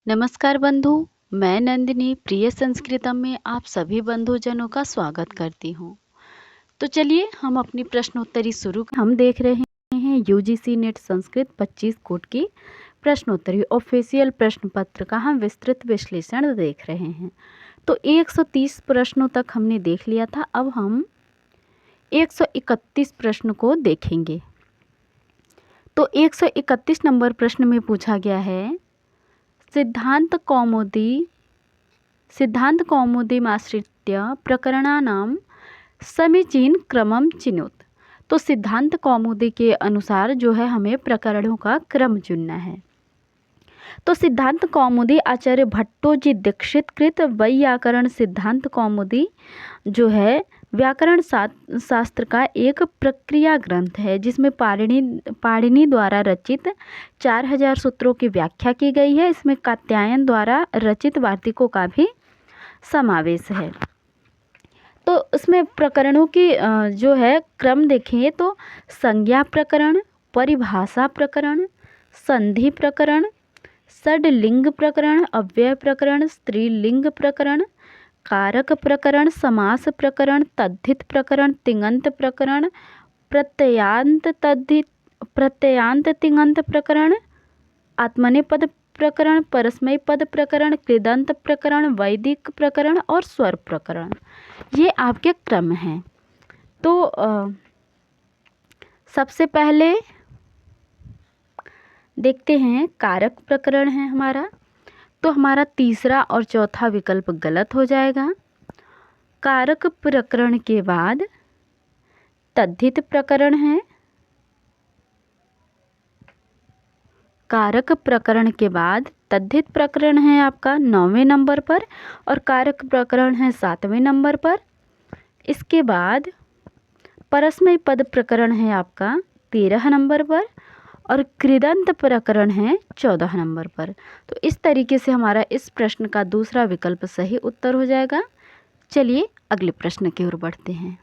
नमस्कार बंधु। मैं नंदिनी प्रिय संस्कृतम में आप सभी बंधुजनों का स्वागत करती हूँ। तो चलिए हम अपनी प्रश्नोत्तरी हम देख रहे हैं यूजीसी नेट संस्कृत 25 कोड की प्रश्नोत्तरी ऑफिशियल प्रश्न पत्र का हम विस्तृत विश्लेषण देख रहे हैं। तो 130 प्रश्नों तक हमने देख लिया था। अब हम 131 प्रश्न को देखेंगे। तो 131 नंबर प्रश्न में पूछा गया है सिद्धान्तकौमुदीमाश्रित्य प्रकरणानां समीचीन क्रमं चिनोत। तो सिद्धांत कौमुदी के अनुसार जो है हमें प्रकरणों का क्रम चुनना है। तो सिद्धांत कौमुदी आचार्य भट्टोजी दीक्षित कृत वैयाकरण सिद्धांत कौमुदी जो है व्याकरण शास्त्र का एक प्रक्रिया ग्रंथ है, जिसमें पाणिनि द्वारा रचित 4000 सूत्रों की व्याख्या की गई है। इसमें कात्यायन द्वारा रचित वार्तिकों का भी समावेश है। तो इसमें प्रकरणों की जो है क्रम देखें तो संज्ञा प्रकरण, परिभाषा प्रकरण, संधि प्रकरण, षडलिंग प्रकरण, अव्यय प्रकरण, स्त्रीलिंग प्रकरण, कारक प्रकरण, समास प्रकरण, तद्धित प्रकरण, तिङंत प्रकरण, प्रत्ययान्त तिङंत प्रकरण, आत्मनेपद प्रकरण, परस्मैपद प्रकरण, कृदंत प्रकरण, वैदिक प्रकरण और स्वर प्रकरण, ये आपके क्रम हैं। तो सबसे पहले देखते हैं कारक प्रकरण है हमारा। तो हमारा तीसरा और चौथा विकल्प गलत हो जाएगा। कारक प्रकरण के बाद तद्धित प्रकरण है। कारक प्रकरण के बाद तद्धित प्रकरण है आपका 9वें नंबर पर और कारक प्रकरण है 7वें नंबर पर। इसके बाद परस्मय पद प्रकरण है आपका 13 नंबर पर और कृदंत प्रकरण है 14 नंबर पर। तो इस तरीके से हमारा इस प्रश्न का दूसरा विकल्प सही उत्तर हो जाएगा। चलिए अगले प्रश्न की ओर बढ़ते हैं।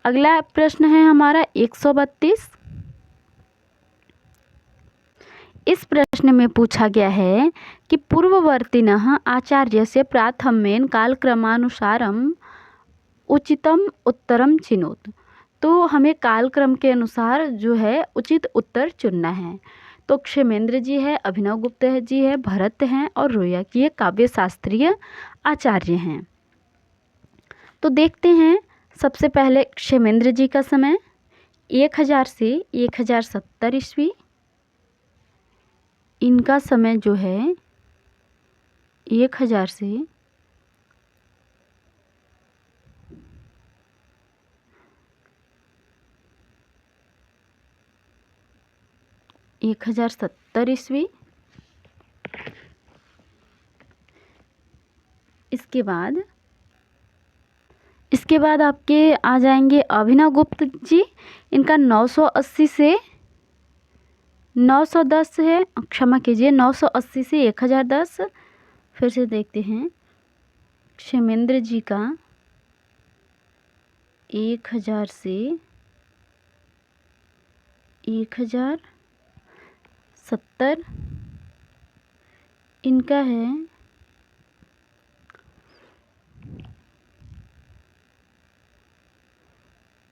अगला प्रश्न है हमारा 132। इस प्रश्न में पूछा गया है कि पूर्ववर्तिनः आचार्यस्य प्राथम्येन कालक्रमानुसारम उचितम उत्तरम चिनोत। तो हमें कालक्रम के अनुसार जो है उचित उत्तर चुनना है। तो क्षेमेंद्र जी है, अभिनव गुप्त जी है, भरत हैं और रोयक, ये काव्य शास्त्रीय आचार्य हैं। तो देखते हैं सबसे पहले क्षेमेंद्र जी का समय 1000 से 1070 ईस्वी। इनका समय जो है 1000 से 1070 ईस्वी। इसके बाद आपके आ जाएंगे अभिनव गुप्त जी। इनका 980 से 910 है, क्षमा कीजिए 980 से 1010। फिर से देखते हैं क्षेमेंद्र जी का 1000 से 1070। इनका है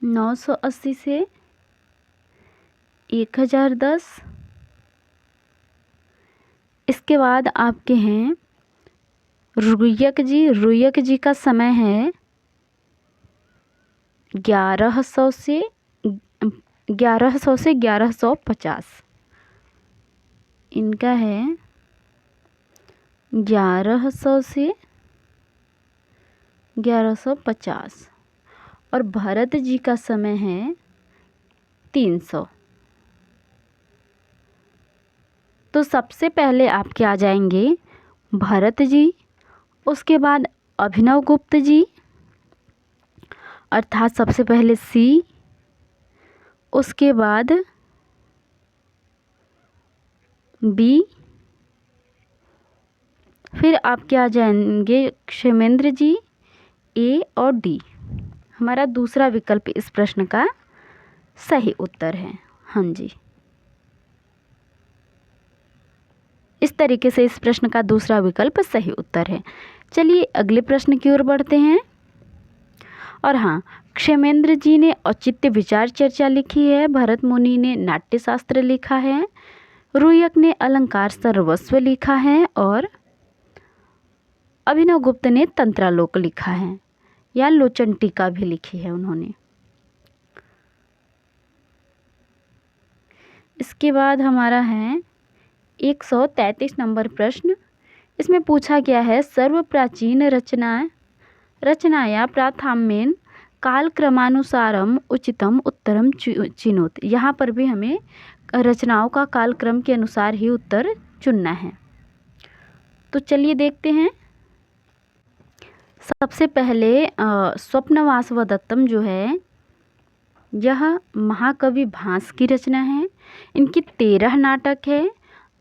980 से 1010। इसके बाद आपके हैं रुयक जी। रुयक जी का समय है 1100 से 1150। इनका है 1100 से 1150 और भरत जी का समय है 300। तो सबसे पहले आपके आ जाएंगे भरत जी, उसके बाद अभिनव गुप्त जी अर्थात सबसे पहले सी, उसके बाद बी, फिर आपके आ जाएंगे क्षेमेंद्र जी ए और डी। हमारा दूसरा विकल्प इस प्रश्न का सही उत्तर है। हाँ जी। इस तरीके से इस प्रश्न का दूसरा विकल्प सही उत्तर है। चलिए अगले प्रश्न की ओर बढ़ते हैं। और हाँ, क्षेमेंद्र जी ने औचित्य विचार चर्चा लिखी है, भरत मुनि ने नाट्यशास्त्र लिखा है, रुयक ने अलंकार सर्वस्व लिखा है और अभिनव गुप्त ने तंत्रालोक लिखा है या लोचन टीका भी लिखी है उन्होंने। इसके बाद हमारा है 133 नंबर प्रश्न। इसमें पूछा गया है सर्व प्राचीन रचनाया प्राथम्येन काल क्रमानुसारम उचितम उत्तरम चिनोत। यहाँ पर भी हमें रचनाओं का काल क्रम के अनुसार ही उत्तर चुनना है। तो चलिए देखते हैं। सबसे पहले स्वप्नवासवदत्तम जो है यह महाकवि भास की रचना है। इनकी 13 नाटक है,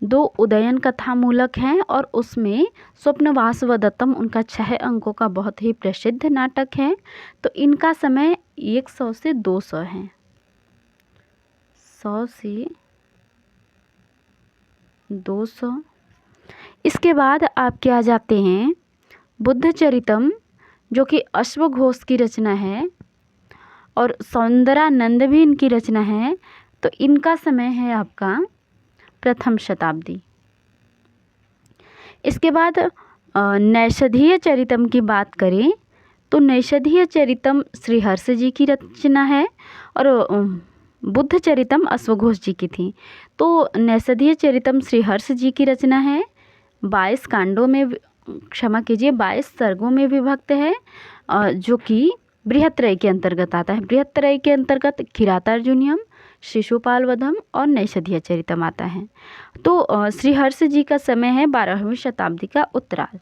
2 उदयन कथामूलक हैं और उसमें स्वप्नवासवदत्तम उनका 6 अंकों का बहुत ही प्रसिद्ध नाटक है। तो इनका समय 100 से 200 है, 100 से 200। इसके बाद आपके आ जाते हैं बुद्धचरितम जो कि अश्वघोष की रचना है और सौंदरानंद भी इनकी रचना है। तो इनका समय है आपका प्रथम शताब्दी। इसके बाद नैषधीय चरितम की बात करें तो नैषधीय चरितम श्रीहर्ष जी की रचना है और बुद्ध चरितम अश्वघोष जी की थी। तो नैषधीय चरितम श्रीहर्ष जी की रचना है, 22 कांडों में, क्षमा कीजिए 22 सर्गों में विभक्त है, जो कि बृहत्त्रय के अंतर्गत आता है। बृहत्त्रय के अंतर्गत किरातार्जुनीयम, शिशुपाल वधम और नैषधीय चरितम आता है। तो श्रीहर्ष जी का समय है 12वीं शताब्दी का उत्तरार्ध,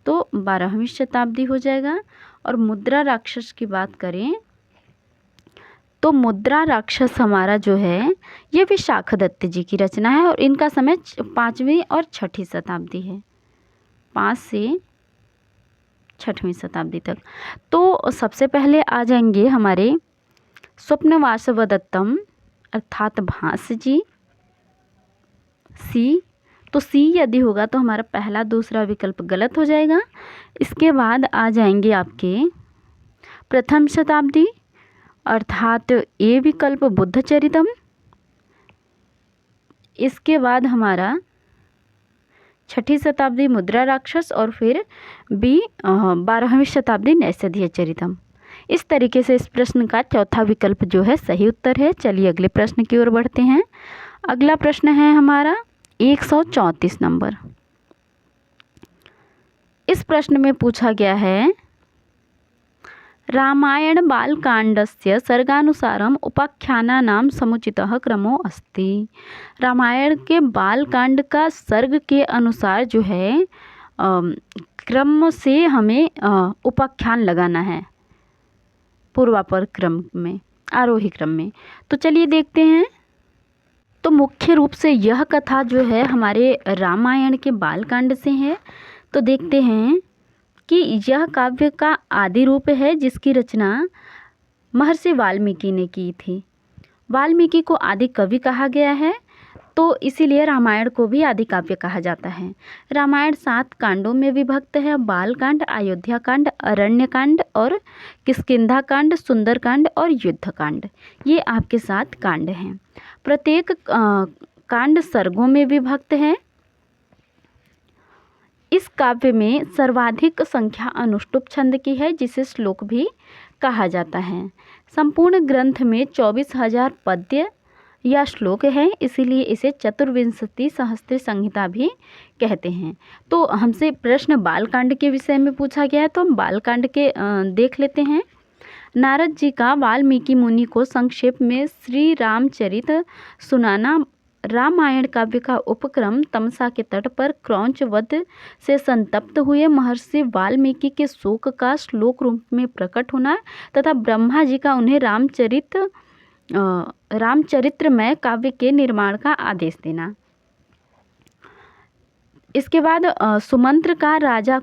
तो 12वीं शताब्दी हो जाएगा। और मुद्रा राक्षस की बात करें तो मुद्रा राक्षस हमारा जो है ये विशाखदत्त जी की रचना है और इनका समय 5वीं और 6वीं शताब्दी है, 5 से 6वीं शताब्दी तक। तो सबसे पहले आ जाएंगे हमारे स्वप्नवासवदत्तम अर्थात भास जी, सी। तो सी यदि होगा तो हमारा पहला दूसरा विकल्प गलत हो जाएगा। इसके बाद आ जाएंगे आपके प्रथम शताब्दी अर्थात ए विकल्प बुद्धचरितम। इसके बाद हमारा 6वीं शताब्दी मुद्रा राक्षस और फिर बी 12वीं शताब्दी नैषधीय चरितम। इस तरीके से इस प्रश्न का चौथा विकल्प जो है सही उत्तर है। चलिए अगले प्रश्न की ओर बढ़ते हैं। अगला प्रश्न है हमारा 134 नंबर। इस प्रश्न में पूछा गया है रामायण बालकांडस्य सर्गानुसारम उपाख्यानानां समुचितः क्रमो अस्ति। रामायण के बालकांड का सर्ग के अनुसार जो है क्रम से हमें उपाख्यान लगाना है, पूर्वापर क्रम में, आरोही क्रम में। तो चलिए देखते हैं। तो मुख्य रूप से यह कथा जो है हमारे रामायण के बालकांड से है। तो देखते हैं कि यह काव्य का आदि रूप है जिसकी रचना महर्षि वाल्मीकि ने की थी। वाल्मीकि को आदि कवि कहा गया है, तो इसीलिए रामायण को भी आदि काव्य कहा जाता है। रामायण 7 कांडों में विभक्त है, बालकांड, अयोध्या कांड, अरण्य कांड और किष्किंधा कांड, सुंदरकांड और युद्धकांड। ये आपके 7 कांड हैं। प्रत्येक कांड सर्गों में विभक्त है। इस काव्य में सर्वाधिक संख्या अनुष्टुप छंद की है जिसे श्लोक भी कहा जाता है। संपूर्ण ग्रंथ में 24,000 पद्य या श्लोक है, इसीलिए इसे चतुर्विंशति सहस्त्र संहिता भी कहते हैं। तो हमसे प्रश्न बालकांड के विषय में पूछा गया है, तो हम बालकांड के देख लेते हैं। नारद जी का वाल्मीकि मुनि को संक्षेप में श्री रामचरित सुनाना। रामायण काव्य का उपक्रम तमसा के तट पर क्रौंच वध से संतप्त हुए महर्षि वाल्मीकि के शोक का श्लोक रूप में प्रकट होना तथा ब्रह्मा जी का उन्हें रामचरित्रमय काव्य के निर्माण का आदेश देना। इसके बाद सुमंत्र का राजा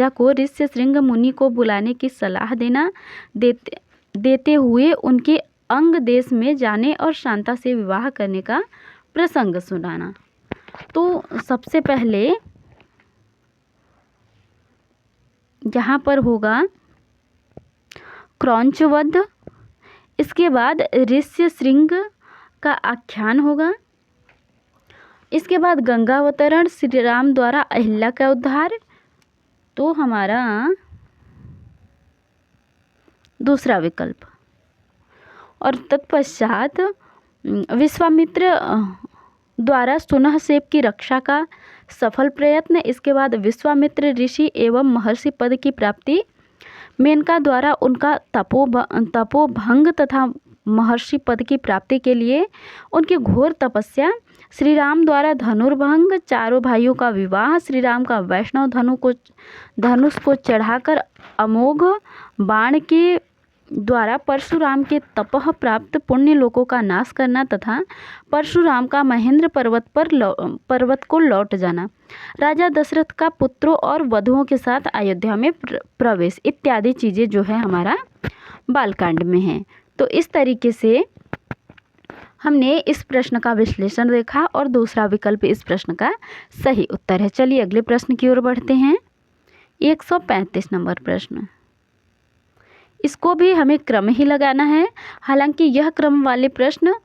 को ऋष्य शृंग मुनि को बुलाने की सलाह देते हुए उनके अंग देश में जाने और शांता से विवाह करने का प्रसंग सुनाना। तो सबसे पहले यहाँ पर होगा क्रौंचवध, इसके बाद ऋष्य श्रृंग का आख्यान होगा, इसके बाद गंगावतरण, श्री राम द्वारा अहिल्या का उद्धार, तो हमारा दूसरा विकल्प। और तत्पश्चात विश्वामित्र द्वारा सुनहसेप की रक्षा का सफल प्रयत्न, इसके बाद विश्वामित्र ऋषि एवं महर्षि पद की प्राप्ति, मेनका द्वारा उनका तपोभंग तथा महर्षि पद की प्राप्ति के लिए उनकी घोर तपस्या, श्री राम द्वारा धनुर्भंग, चारों भाइयों का विवाह, श्री राम का वैष्णव धनुष को चढ़ाकर अमोघ बाण के द्वारा परशुराम के तपह प्राप्त पुण्य लोकों का नाश करना तथा परशुराम का महेंद्र पर्वत को लौट जाना, राजा दशरथ का पुत्रों और वधुओं के साथ अयोध्या में प्रवेश इत्यादि चीज़ें जो है हमारा बालकांड में है। तो इस तरीके से हमने इस प्रश्न का विश्लेषण देखा और दूसरा विकल्प इस प्रश्न का सही उत्तर है। चलिए अगले प्रश्न की ओर बढ़ते हैं। 135 नंबर प्रश्न, इसको भी हमें क्रम ही लगाना है। हालांकि यह क्रम वाले प्रश्न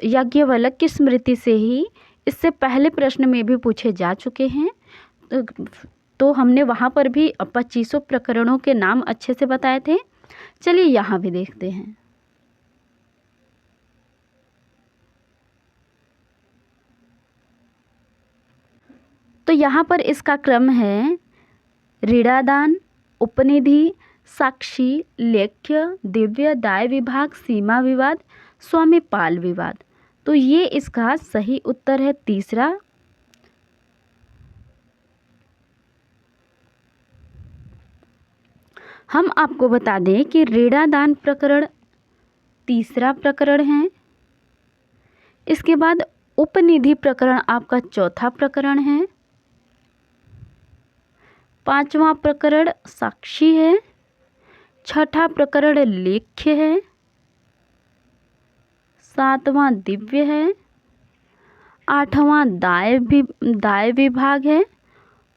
याज्ञवल्क्य की स्मृति से ही इससे पहले प्रश्न में भी पूछे जा चुके हैं, तो हमने वहाँ पर भी 25 प्रकरणों के नाम अच्छे से बताए थे। चलिए यहाँ भी देखते हैं। तो यहाँ पर इसका क्रम है ऋणादान, उपनिधि, साक्षी, लेख्य, दिव्य, दाय विभाग, सीमा विवाद, स्वामीपाल विवाद। तो ये इसका सही उत्तर है तीसरा। हम आपको बता दें कि ऋणादान प्रकरण तीसरा प्रकरण है, इसके बाद उपनिधि प्रकरण आपका चौथा प्रकरण है, पांचवा प्रकरण साक्षी है, छठा प्रकरण लेख्य है, सातवां दिव्य है, आठवां दाय विभाग है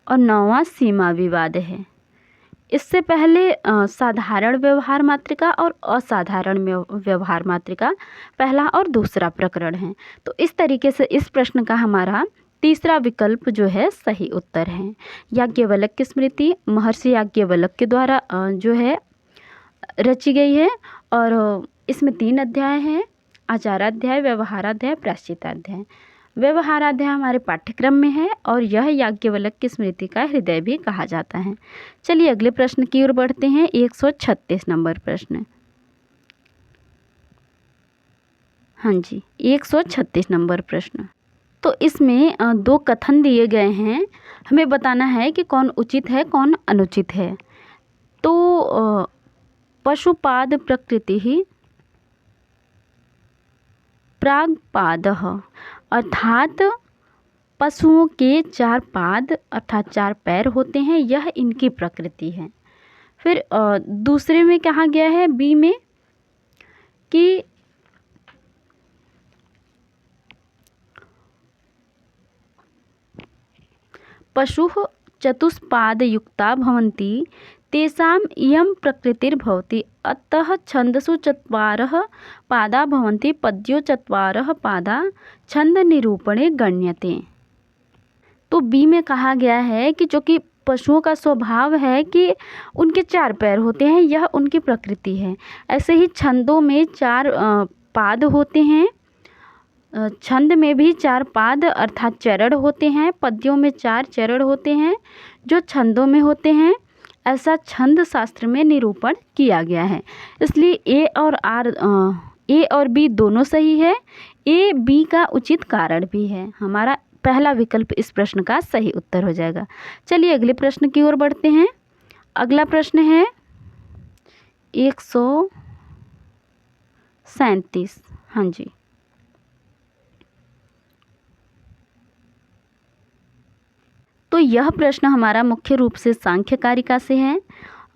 और नौवां सीमा विवाद है। इससे पहले साधारण व्यवहार मात्रिका और असाधारण व्यवहार मात्रिका पहला और दूसरा प्रकरण है। तो इस तरीके से इस प्रश्न का हमारा तीसरा विकल्प जो है सही उत्तर है। याज्ञवल्क्य की स्मृति महर्षि याज्ञवल्क्य के द्वारा जो है रची गई है और इसमें 3 अध्याय हैं, आचाराध्याय, व्यवहाराध्याय, प्रायश्चिताध्याय। व्यवहाराध्याय हमारे पाठ्यक्रम में है और यह याज्ञवल्क्य की स्मृति का हृदय भी कहा जाता है। चलिए अगले प्रश्न की ओर बढ़ते हैं। 136 नंबर प्रश्न, हाँ जी 136 नंबर प्रश्न। तो इसमें 2 कथन दिए गए हैं, हमें बताना है कि कौन उचित है कौन अनुचित है। तो पशुपाद प्रकृति ही प्रागपादः, अर्थात पशुओं के 4 पाद अर्थात 4 पैर होते हैं, यह इनकी प्रकृति है। फिर दूसरे में कहा गया है बी में कि पशुः चतुष्पादयुक्ता भवन्ति तेषाम् इयं प्रकृतिर्भवति, अतः छन्दसु 4 पादा भवन्ति, पद्यो 4 पादा छंद निरूपणे गण्यते। तो बी में कहा गया है कि जो कि पशुओं का स्वभाव है कि उनके 4 पैर होते हैं, यह उनकी प्रकृति है। ऐसे ही छंदों में 4 पाद होते हैं, छंद में भी 4 पाद अर्थात चरण होते हैं, पद्यों में 4 चरण होते हैं जो छंदों में होते हैं। ऐसा छंद शास्त्र में निरूपण किया गया है। इसलिए ए और बी दोनों सही है। ए बी का उचित कारण भी है। हमारा पहला विकल्प इस प्रश्न का सही उत्तर हो जाएगा। चलिए अगले प्रश्न की ओर बढ़ते हैं। अगला प्रश्न है 137, हाँ जी। तो यह प्रश्न हमारा मुख्य रूप से सांख्य कारिका से है।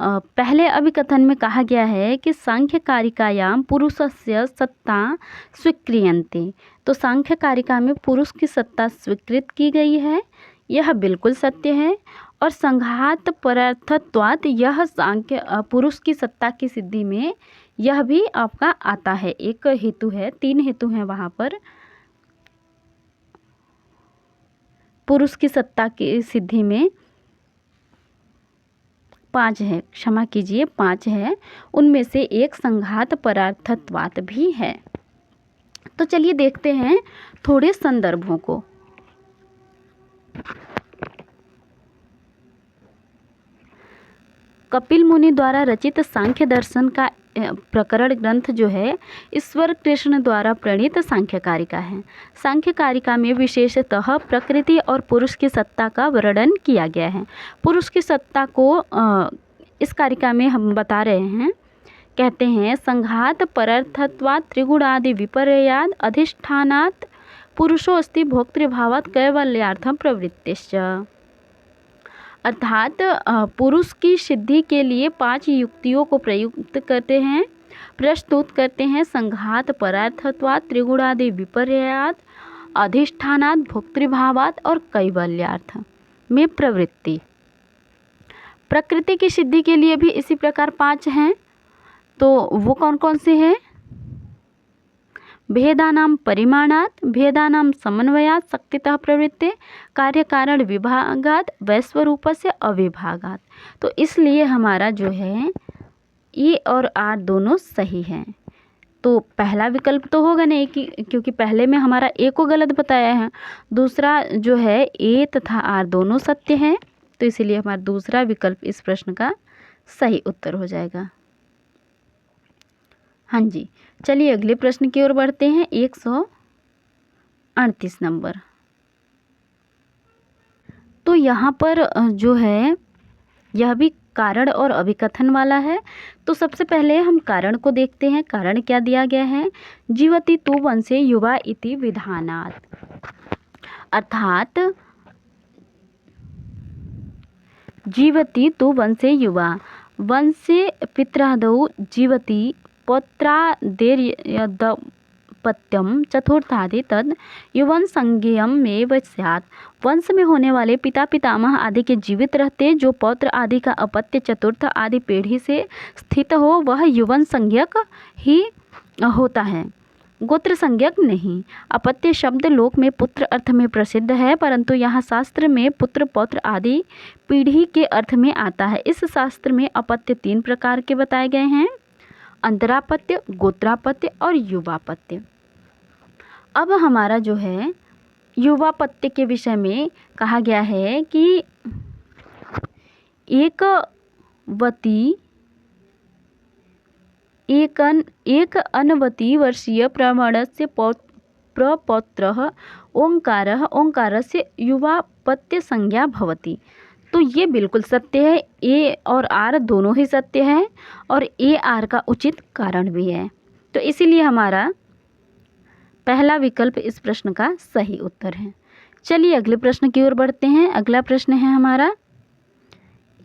पहले अभिकथन में कहा गया है कि सांख्य कारिकायाम पुरुषस्य सत्ता स्वीक्रियन्ते। तो सांख्य कारिका में पुरुष की सत्ता स्वीकृत की गई है, यह बिल्कुल सत्य है। और संघात परार्थत्वात्, यह सांख्य पुरुष की सत्ता की सिद्धि में यह भी आपका आता है। एक हेतु है, 3 हेतु हैं वहाँ पर। पुरुष की सत्ता की सिद्धि में 5 है, क्षमा कीजिए 5 है, उनमें से एक संघात परार्थत्वात् भी है। तो चलिए देखते हैं थोड़े संदर्भों को। कपिल मुनि द्वारा रचित सांख्य दर्शन का प्रकरण ग्रंथ जो है ईश्वर कृष्ण द्वारा प्रणीत सांख्य कारिका है। सांख्य कारिका में विशेषतः प्रकृति और पुरुष की सत्ता का वर्णन किया गया है। पुरुष की सत्ता को इस कारिका में हम बता रहे हैं। कहते हैं संघात परर्थत्वात् त्रिगुणादि विपर्याद अधिष्ठानात् पुरुषोऽस्ति भोक्तृभावात् कैवल्यार्थम प्रवृत्तिश्च। अर्थात पुरुष की सिद्धि के लिए 5 युक्तियों को प्रयुक्त करते हैं, प्रस्तुत करते हैं। संघात परार्थत्वात् त्रिगुणादि विपर्याद अधिष्ठानात् भोक्तृभावात् और कैवल्यार्थ में प्रवृत्ति। प्रकृति की सिद्धि के लिए भी इसी प्रकार 5 हैं। तो वो कौन कौन से हैं? भेदानां परिमाणात्, भेदानां समन्वयात् शक्तितः प्रवृत्ते, कार्य कारण विभागात्, वैश्वरूपस्य अविभागात्। तो इसलिए हमारा जो है ए और आर दोनों सही हैं। तो पहला विकल्प तो होगा नहीं क्योंकि पहले में हमारा ए को गलत बताया है। दूसरा जो है ए तथा आर दोनों सत्य हैं, तो इसीलिए हमारा दूसरा विकल्प इस प्रश्न का सही उत्तर हो जाएगा। हाँ जी, चलिए अगले प्रश्न की ओर बढ़ते हैं। 138 नंबर। तो यहाँ पर जो है यह भी कारण और अभिकथन वाला है। तो सबसे पहले हम कारण को देखते हैं। कारण क्या दिया गया है? जीवति तु वंशे युवा इति विधानात्। अर्थात जीवति तु वंशे युवा, वंशे पित्रादौ जीवति पौत्रादेर्यदपत्यम चतुर्थादि तद युवन संज्ञेयमेव स्यात्। वंश में होने वाले पिता पितामह आदि के जीवित रहते जो पौत्र आदि का अपत्य चतुर्थ आदि पीढ़ी से स्थित हो वह युवन संज्ञक ही होता है, गोत्र संज्ञक नहीं। अपत्य शब्द लोक में पुत्र अर्थ में प्रसिद्ध है, परंतु यहाँ शास्त्र में पुत्र पौत्र आदि पीढ़ी के अर्थ में आता है। इस शास्त्र में अपत्य 3 प्रकार के बताए गए हैं, अंतरापत्य, गोत्रापत्य और युवापत्य। अब हमारा जो है युवापत्य के विषय में कहा गया है कि एक अनवति वर्षीय प्रमणस्य प्रपौत्रः ओंकारः ओंकारस्य युवापत्य संज्ञा भवति। तो ये बिल्कुल सत्य है। ए और आर दोनों ही सत्य है और ए आर का उचित कारण भी है। तो इसीलिए हमारा पहला विकल्प इस प्रश्न का सही उत्तर है। चलिए अगले प्रश्न की ओर बढ़ते हैं। अगला प्रश्न है हमारा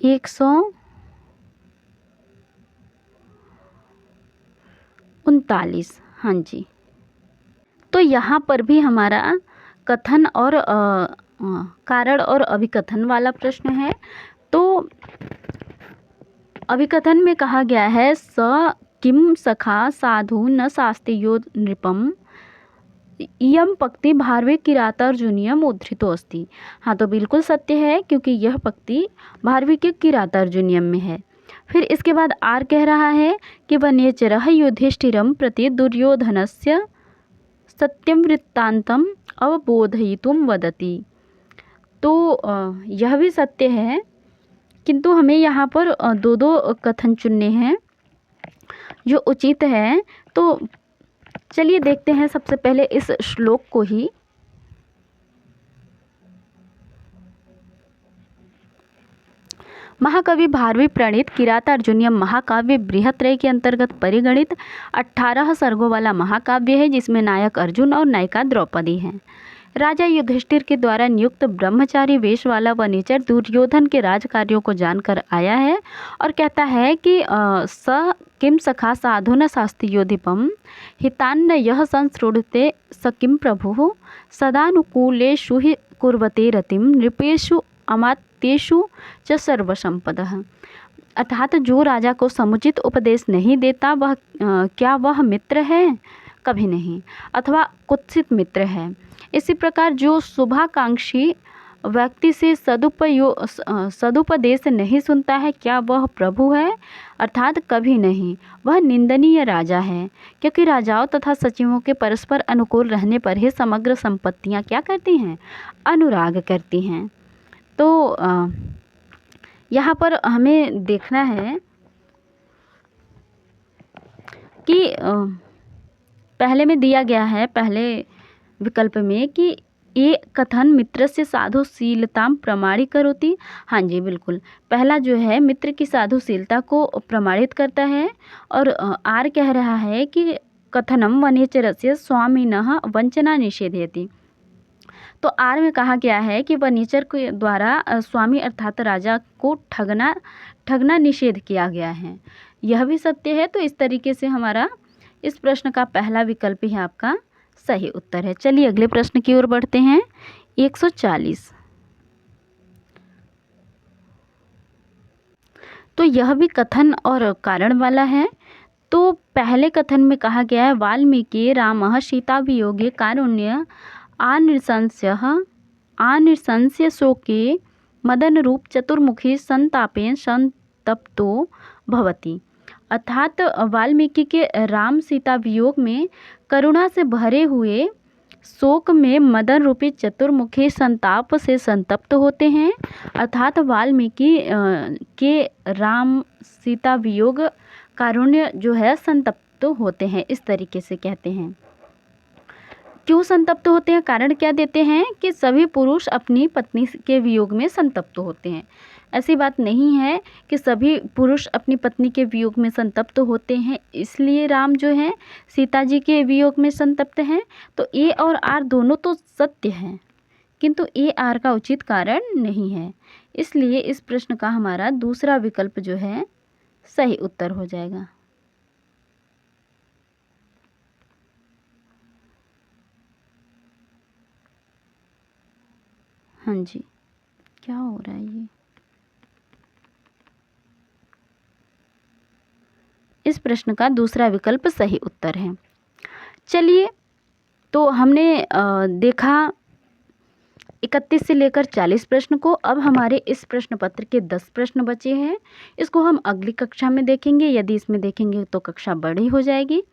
139। हाँ जी, तो यहाँ पर भी हमारा कथन और कारण और अभिकथन वाला प्रश्न है। तो अभिकथन में कहा गया है स किम सखा साधु न शास्ति यो नृपम इयम पक्ति भारवे किरातार्जुनीयम उद्धृतो अस्ति। हाँ, तो बिल्कुल सत्य है क्योंकि यह पक्ति भारवी के किरातार्जुनीयम में है। फिर इसके बाद आर कह रहा है कि वन्यचरः युधिष्ठिरं प्रति दुर्योधनस्य सत्यम वृत्तांतम अवबोधयितुं वदति। तो यह भी सत्य है, किंतु हमें यहाँ पर 2 कथन चुनने हैं जो उचित है। तो चलिए देखते हैं सबसे पहले इस श्लोक को ही। महाकवि भारवी प्रणीत किरातार्जुनीयम महाकाव्य बृहत्रय के अंतर्गत परिगणित 18 सर्गों वाला महाकाव्य है, जिसमें नायक अर्जुन और नायिका द्रौपदी हैं। राजा युधिष्ठिर के द्वारा नियुक्त ब्रह्मचारी वेश वाला वनीचर दुर्योधन के राज कार्यों को जानकर आया है और कहता है कि स किम सखा साधुना शास्त्रोधिपम हितान्न यह संसृणुते स किम प्रभुः सदानुकूलेषु हि कुर्वते रतिम नृपेषु अमात्येषु च सर्वसंपदः। अर्थात जो राजा को समुचित उपदेश नहीं देता वह क्या वह मित्र है? कभी नहीं, अथवा कुत्सित मित्र है। इसी प्रकार जो शुभाकांक्षी व्यक्ति से सदुपदेश नहीं सुनता है, क्या वह प्रभु है? अर्थात कभी नहीं, वह निंदनीय राजा है, क्योंकि राजाओं तथा सचिवों के परस्पर अनुकूल रहने पर ही समग्र संपत्तियां क्या करती हैं? अनुराग करती हैं। तो यहाँ पर हमें देखना है कि पहले में दिया गया है, पहले विकल्प में, कि ये कथन मित्र से साधुशीलताम प्रमाणीकरोति। हाँ जी, बिल्कुल, पहला जो है मित्र की साधुशीलता को प्रमाणित करता है, और आर कह रहा है कि कथनम वनेचरस्य स्वामिनः वंचना निषेधयति। तो आर में कहा गया है कि वनीचर के द्वारा स्वामी अर्थात राजा को ठगना निषेध किया गया है। यह भी सत्य है। तो इस तरीके से हमारा इस प्रश्न का पहला विकल्प ही आपका सही उत्तर है। चलिए अगले प्रश्न की ओर बढ़ते हैं। 140। तो यह भी कथन और कारण वाला है। तो पहले कथन में कहा गया है वाल्मीकि रामः सीता वियोगे कारुण्य आनिर्शंस्य शोके मदन रूप चतुर्मुखी संतापेन संतप्तो भवति। अर्थात वाल्मीकि के राम सीता वियोग में करुणा से भरे हुए शोक में मदन रूपी चतुर्मुखी संताप से संतप्त होते हैं। अर्थात वाल्मीकि के राम सीता वियोग कारुण्य जो है संतप्त होते हैं, इस तरीके से कहते हैं। क्यों संतप्त होते हैं? कारण क्या देते हैं कि सभी पुरुष अपनी पत्नी के वियोग में संतप्त होते हैं। ऐसी बात नहीं है कि सभी पुरुष अपनी पत्नी के वियोग में संतप्त होते हैं इसलिए राम जो है सीता जी के वियोग में संतप्त हैं। तो ए और आर दोनों तो सत्य हैं, किंतु ए आर का उचित कारण नहीं है। इसलिए इस प्रश्न का हमारा दूसरा विकल्प जो है सही उत्तर हो जाएगा। हाँ जी, क्या हो रहा है ये? इस प्रश्न का दूसरा विकल्प सही उत्तर है। चलिए, तो हमने देखा 31 से लेकर 40 प्रश्न को। अब हमारे इस प्रश्न पत्र के 10 प्रश्न बचे हैं। इसको हम अगली कक्षा में देखेंगे। यदि इसमें देखेंगे तो कक्षा बड़ी हो जाएगी।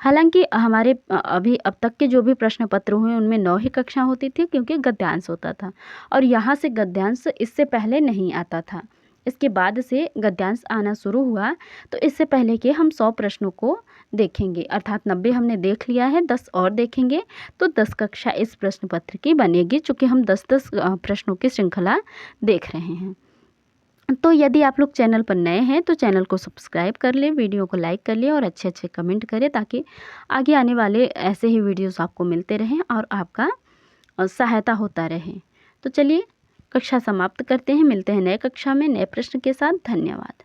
हालांकि हमारे अभी अब तक के जो भी प्रश्न पत्र हुए उनमें 9 ही कक्षा होती थी, क्योंकि गद्यांश होता था और यहाँ से गद्यांश इससे पहले नहीं आता था। इसके बाद से गद्यांश आना शुरू हुआ। तो इससे पहले के हम 100 प्रश्नों को देखेंगे, अर्थात 90 हमने देख लिया है, 10 और देखेंगे। तो 10 कक्षा इस प्रश्न पत्र की बनेगी, चूँकि हम 10-10 प्रश्नों की श्रृंखला देख रहे हैं। तो यदि आप लोग चैनल पर नए हैं तो चैनल को सब्सक्राइब कर लें, वीडियो को लाइक कर लें और अच्छे कमेंट करें, ताकि आगे आने वाले ऐसे ही वीडियोस आपको मिलते रहें और आपका सहायता होता रहे। तो चलिए कक्षा समाप्त करते हैं। मिलते हैं नए कक्षा में नए प्रश्न के साथ। धन्यवाद।